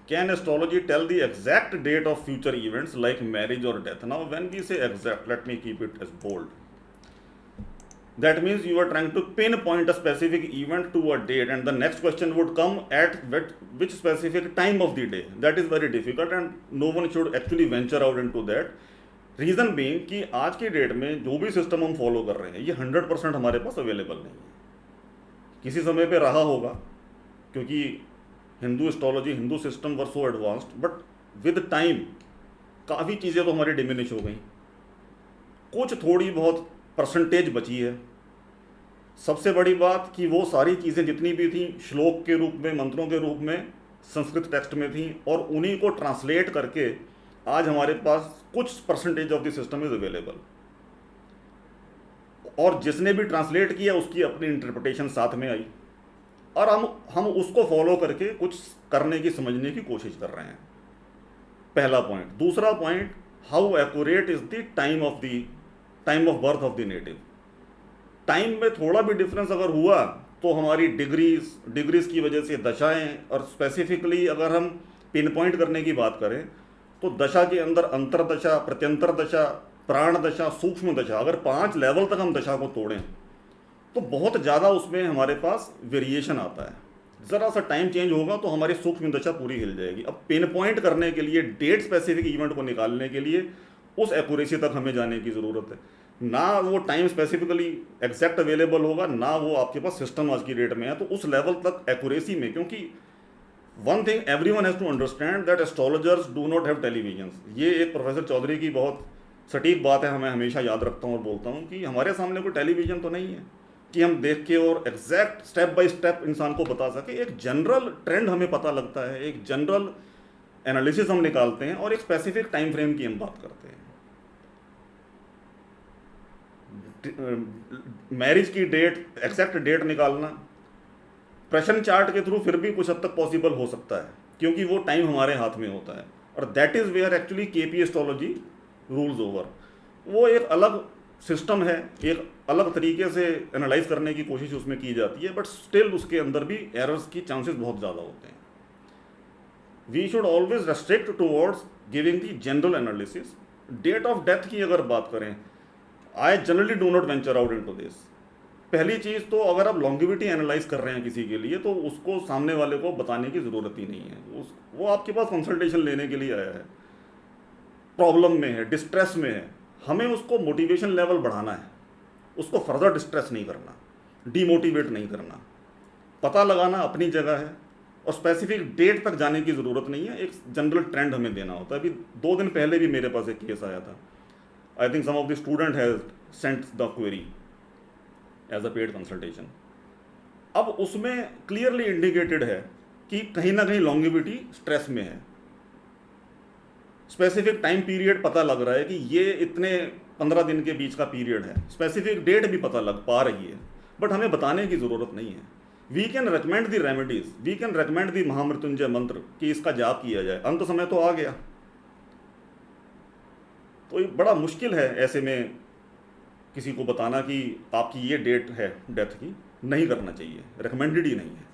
Can astrology tell the exact date of future events like marriage or death? Now, when we say exact, let me keep it as bold. That means you are trying to pinpoint a specific event to a date, and the next question would come at which specific time of the day. That is very difficult, and no one should actually venture out into that. Reason being कि आज की date में जो भी system हम follow कर रहे हैं ये 100% हमारे पास अवेलेबल नहीं है। किसी समय पे रहा होगा, क्योंकि Hindu astrology, Hindu system were so advanced, but with time काफ़ी चीज़ें तो हमारी डिमिनिश हो गई, कुछ थोड़ी बहुत परसेंटेज बची है। सबसे बड़ी बात कि वो सारी चीज़ें जितनी भी थी श्लोक के रूप में, मंत्रों के रूप में संस्कृत टेक्स्ट में थी, और उन्हीं को ट्रांसलेट करके आज हमारे पास कुछ percentage of the system is available, और जिसने भी ट्रांसलेट किया उसकी अपनी इंटरप्रिटेशन साथ में आई, और हम उसको फॉलो करके कुछ करने की, समझने की कोशिश कर रहे हैं। पहला पॉइंट। दूसरा point, how accurate is the time of birth of the native. Time में थोड़ा भी डिफरेंस अगर हुआ तो हमारी डिग्रीज की वजह से दशाएं, और स्पेसिफिकली अगर हम पिन पॉइंट करने की बात करें तो दशा के अंदर अंतरदशा, प्रत्यंतर दशा, प्राण दशा, सूक्ष्म दशा, अगर 5 लेवल तक हम दशा को तोड़ें तो बहुत ज़्यादा उसमें हमारे पास वेरिएशन आता है। ज़रा सा टाइम चेंज होगा तो हमारी सूक्ष्म दशा पूरी हिल जाएगी। अब पिन पॉइंट करने के लिए, डेट स्पेसिफिक इवेंट को निकालने के लिए उस एक्यूरेसी तक हमें जाने की ज़रूरत है। ना वो टाइम स्पेसिफिकली एग्जैक्ट अवेलेबल होगा, ना वो आपके पास सिस्टम आज की डेट में है, तो उस लेवल तक एक्यूरेसी में, क्योंकि one thing everyone has to understand that astrologers do not have television. ये एक प्रोफेसर चौधरी की बहुत सटीक बात है, मैं हमेशा याद रखता हूँ और बोलता हूँ कि हमारे सामने कोई टेलीविज़न तो नहीं है कि हम देख के और एग्जैक्ट स्टेप बाय स्टेप इंसान को बता सके। एक जनरल ट्रेंड हमें पता लगता है, एक जनरल एनालिसिस हम निकालते हैं, और एक स्पेसिफिक टाइम फ्रेम की हम बात करते हैं। मैरिज की डेट, एग्जैक्ट डेट निकालना प्रश्न चार्ट के थ्रू फिर भी कुछ हद तक पॉसिबल हो सकता है, क्योंकि वो टाइम हमारे हाथ में होता है, और that is where actually KP astrology rules over. वो एक अलग सिस्टम है, एक अलग तरीके से एनालाइज करने की कोशिश उसमें की जाती है, बट स्टिल उसके अंदर भी एरर्स की चांसेस बहुत ज़्यादा होते हैं। We should always restrict towards giving the general analysis. Date of death की अगर बात करें, I generally do not venture out into this. पहली चीज़ तो अगर आप लॉन्गिविटी एनालाइज कर रहे हैं किसी के लिए, तो उसको सामने वाले को बताने की ज़रूरत ही नहीं है। वो आपके पास कंसल्टेशन लेने के लिए आया है, प्रॉब्लम में है, डिस्ट्रेस में है, हमें उसको मोटिवेशन लेवल बढ़ाना है, उसको फर्दर डिस्ट्रेस नहीं करना, डीमोटिवेट नहीं करना। पता लगाना अपनी जगह है, और स्पेसिफिक डेट तक जाने की ज़रूरत नहीं है, एक जनरल ट्रेंड हमें देना होता है। अभी 2 दिन पहले भी मेरे पास एक केस आया था। I think some of the student has sent the query as a paid consultation. अब उसमें क्लियरली इंडिकेटेड है कि कहीं ना कहीं लॉन्गिविटी स्ट्रेस में है। स्पेसिफिक टाइम पीरियड पता लग रहा है कि ये इतने 15 दिन के बीच का पीरियड है, स्पेसिफिक डेट भी पता लग पा रही है, बट हमें बताने की ज़रूरत नहीं है। We can recommend the remedies, we can recommend the Mahamrityunjaya मंत्र कि इसका जाप किया जाए। अंत समय तो आ गया, तो ये बड़ा मुश्किल है ऐसे में किसी को बताना कि आपकी ये डेट है डेथ की, नहीं करना चाहिए, रिकमेंडेड ही नहीं है।